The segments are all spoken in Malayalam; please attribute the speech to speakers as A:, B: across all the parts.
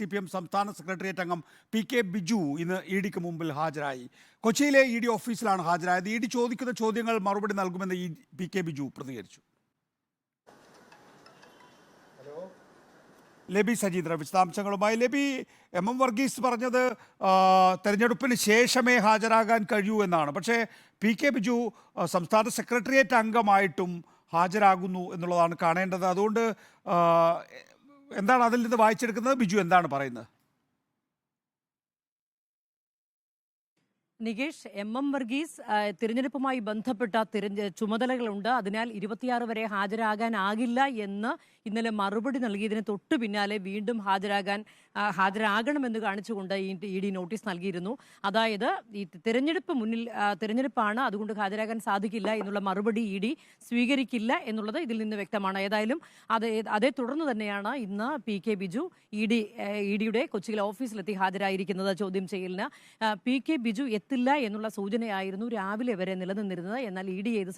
A: CPM സംസ്ഥാന സെക്രട്ടേറിയറ്റ് അംഗം PK ബിജു ഇന്ന് ഇഡിക്ക് മുമ്പിൽ ഹാജരായി. കൊച്ചിയിലെ ഇഡി ഓഫീസിലാണ് ഹാജരായത്. ഇഡി ചോദിക്കുന്ന ചോദ്യങ്ങൾ മറുപടി നൽകുമെന്ന് PK ബിജു പ്രതികരിച്ചു. ലബി സജീന്ദ്ര വിശദാംശങ്ങളുമായി. ലബി, MM വർഗീസ് പറഞ്ഞത് തെരഞ്ഞെടുപ്പിന് ശേഷമേ ഹാജരാകാൻ കഴിയൂ എന്നാണ്. പക്ഷേ PK ബിജു സംസ്ഥാന സെക്രട്ടേറിയറ്റ് അംഗമായിട്ടും ഹാജരാകുന്നു എന്നുള്ളതാണ് കാണേണ്ടത്. അതുകൊണ്ട് എന്താണ് അതിൽ നിന്ന് വായിച്ചെടുക്കുന്നത്? ബിജു എന്താണ് പറയുന്നത്?
B: നികേഷ്, MM വർഗീസ് തിരഞ്ഞെടുപ്പുമായി ബന്ധപ്പെട്ട ചുമതലകളുണ്ട്, അതിനാൽ 26 വരെ ഹാജരാകാനാകില്ല എന്ന് ഇന്നലെ മറുപടി നൽകിയതിന് തൊട്ടു പിന്നാലെ വീണ്ടും ഹാജരാകണമെന്ന് കാണിച്ചുകൊണ്ട് ED നോട്ടീസ് നൽകിയിരുന്നു. അതായത് ഈ തിരഞ്ഞെടുപ്പാണ്, അതുകൊണ്ട് ഹാജരാകാൻ സാധിക്കില്ല എന്നുള്ള മറുപടി ED സ്വീകരിക്കില്ല എന്നുള്ളത് ഇതിൽ നിന്ന് വ്യക്തമാണ്. ഏതായാലും അതേ തുടർന്ന് തന്നെയാണ് ഇന്ന് PK ബിജു EDയുടെ കൊച്ചിയിലെ ഓഫീസിലെത്തി ഹാജരായിരിക്കുന്നത്. ചോദ്യം ചെയ്യലിന് PK ബിജു എത്തില്ല എന്നുള്ള സൂചനയായിരുന്നു രാവിലെ വരെ നിലനിന്നിരുന്നത്. എന്നാൽ ED ഇത്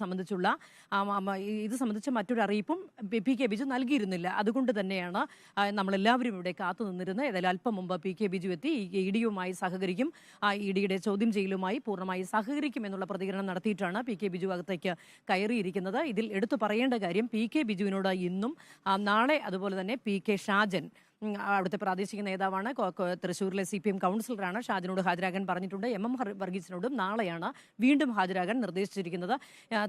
B: സംബന്ധിച്ച് മറ്റൊരു അറിയിപ്പും PK ബിജു നൽകിയിരുന്നില്ല. അതുകൊണ്ട് തന്നെയാണ് നമ്മളെല്ലാവരും ഇവിടെ കാത്തു നിന്നിരുന്നത്. ഏതായാലും അല്പം മുമ്പ് PK ബിജു എത്തി EDയുമായി സഹകരിക്കും, EDയുടെ ചോദ്യം ചെയ്യലുമായി പൂർണ്ണമായി സഹകരിക്കും എന്നുള്ള പ്രതികരണം നടത്തിയിട്ടാണ് PK ബിജു അകത്തേക്ക് കയറിയിരിക്കുന്നത്. ഇതിൽ എടുത്തു പറയേണ്ട കാര്യം, PK ബിജുവിനോട് ഇന്നും നാളെ അതുപോലെ തന്നെ PK ഷാജൻ, അവിടുത്തെ പ്രാദേശിക നേതാവാണ്, തൃശ്ശൂരിലെ CPM കൗൺസിലറാണ്, ഷാജിനോട് ഹാജരാകാൻ പറഞ്ഞിട്ടുണ്ട്. MM വർഗീസിനോടും നാളെയാണ് വീണ്ടും ഹാജരാകാൻ നിർദ്ദേശിച്ചിരിക്കുന്നത്.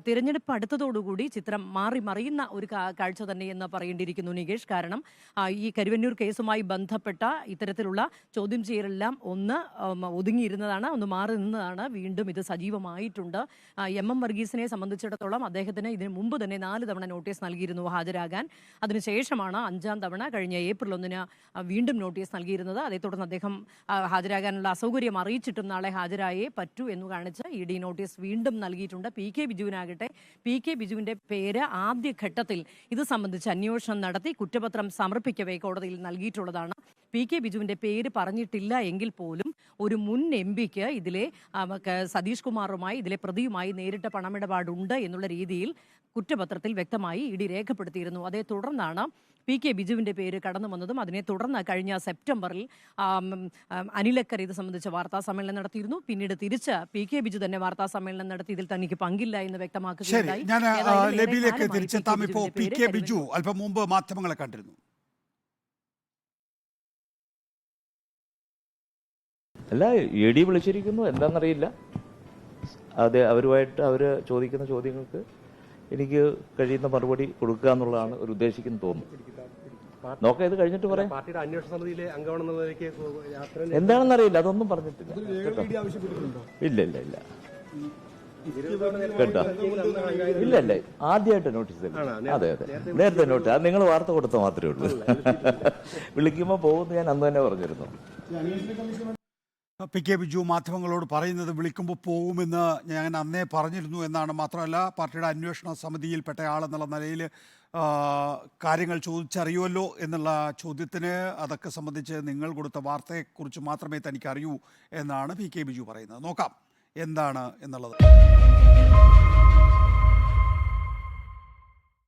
B: തിരഞ്ഞെടുപ്പ് അടുത്തതോടുകൂടി ചിത്രം മറിയുന്ന ഒരു കാഴ്ച തന്നെ എന്ന് പറയേണ്ടിയിരിക്കുന്നു നികേഷ്. കാരണം ഈ കരുവന്നൂർ കേസുമായി ബന്ധപ്പെട്ട ഇത്തരത്തിലുള്ള ചോദ്യം ചെയ്യലെല്ലാം ഒന്ന് ഒതുങ്ങിയിരുന്നതാണ്, ഒന്ന് മാറി നിന്നതാണ്. വീണ്ടും ഇത് സജീവമായിട്ടുണ്ട്. MM വർഗീസിനെ സംബന്ധിച്ചിടത്തോളം അദ്ദേഹത്തിന് ഇതിന് മുമ്പ് തന്നെ 4 തവണ നോട്ടീസ് നൽകിയിരുന്നു ഹാജരാകാൻ. അതിനുശേഷമാണ് 5ാം തവണ കഴിഞ്ഞ ഏപ്രിൽ 1 വീണ്ടും നോട്ടീസ് നൽകിയിരുന്നത്. അതേ തുടർന്ന് അദ്ദേഹം ഹാജരാകാനുള്ള അസൗകര്യം അറിയിച്ചിട്ടും നാളെ ഹാജരായേ പറ്റൂ എന്ന് കാണിച്ച് ED നോട്ടീസ് വീണ്ടും നൽകിയിട്ടുണ്ട്. PK ബിജുവിനാകട്ടെ, PK ബിജുവിന്റെ പേര് ആദ്യഘട്ടത്തിൽ ഇത് സംബന്ധിച്ച് അന്വേഷണം നടത്തി കുറ്റപത്രം സമർപ്പിക്കവേ കോടതിയിൽ നൽകിയിട്ടുള്ളതാണ്. PK ബിജുവിന്റെ പേര് പറഞ്ഞിട്ടില്ല എങ്കിൽ പോലും ഒരു മുൻ MPക്ക് ഇതിലെ സതീഷ് കുമാറുമായി, ഇതിലെ പ്രതിയുമായി നേരിട്ട പണമിടപാടുണ്ട് എന്നുള്ള രീതിയിൽ കുറ്റപത്രത്തിൽ വ്യക്തമായി ED രേഖപ്പെടുത്തിയിരുന്നു. അതേ തുടർന്നാണ് PK ബിജുവിന്റെ പേര് കടന്നു വന്നതും. അതിനെ തുടർന്ന് കഴിഞ്ഞ സെപ്റ്റംബറിൽ അനിലക്കർ ഇത് സംബന്ധിച്ച വാർത്താ സമ്മേളനം നടത്തിയിരുന്നു. പിന്നീട് തിരിച്ച് PK ബിജു തന്നെ വാർത്താ സമ്മേളനം നടത്തി ഇതിൽ തനിക്ക് പങ്കില്ല എന്ന് വ്യക്തമാക്കുകയുണ്ടായി.
A: PK ബിജു അല്പം മുമ്പ് മാധ്യമങ്ങളെ കണ്ടിരുന്നു.
C: അല്ല, ED വിളിച്ചിരിക്കുന്നു, എന്താണെന്നറിയില്ല. അതെ, അവരുമായിട്ട് അവർ ചോദിക്കുന്ന ചോദ്യങ്ങൾക്ക് എനിക്ക് കഴിയുന്ന മറുപടി കൊടുക്കുക എന്നുള്ളതാണ് ഒരു ഉദ്ദേശിക്കുന്നു തോന്നുന്നു. നോക്കാം, ഇത് കഴിഞ്ഞിട്ട് പറയാം. എന്താണെന്നറിയില്ല, അതൊന്നും പറഞ്ഞിട്ടില്ല. ഇല്ല കേട്ടോ, ഇല്ല ആദ്യമായിട്ട് നോട്ടീസ്. അതെ, നേരത്തെ നോട്ടീസ്. അത് നിങ്ങൾ വാർത്ത കൊടുത്താൽ മാത്രമേ ഉള്ളൂ. വിളിക്കുമ്പോൾ പോകുന്നു, ഞാൻ അന്ന് തന്നെ പറഞ്ഞിരുന്നു.
A: PK ബിജു മാധ്യമങ്ങളോട് പറയുന്നത് വിളിക്കുമ്പോൾ പോകുമെന്ന് ഞാൻ അന്നേ പറഞ്ഞിരുന്നു എന്നാണ്. മാത്രമല്ല, പാർട്ടിയുടെ അന്വേഷണ സമിതിയിൽപ്പെട്ട ആളെന്നുള്ള നിലയിൽ കാര്യങ്ങൾ ചോദിച്ചറിയുമല്ലോ എന്നുള്ള ചോദ്യത്തിന് അതൊക്കെ സംബന്ധിച്ച് നിങ്ങൾ കൊടുത്ത വാർത്തയെക്കുറിച്ച് മാത്രമേ തനിക്ക് അറിയൂ എന്നാണ് PK ബിജു പറയുന്നത്. നോക്കാം എന്താണ് എന്നുള്ളത്.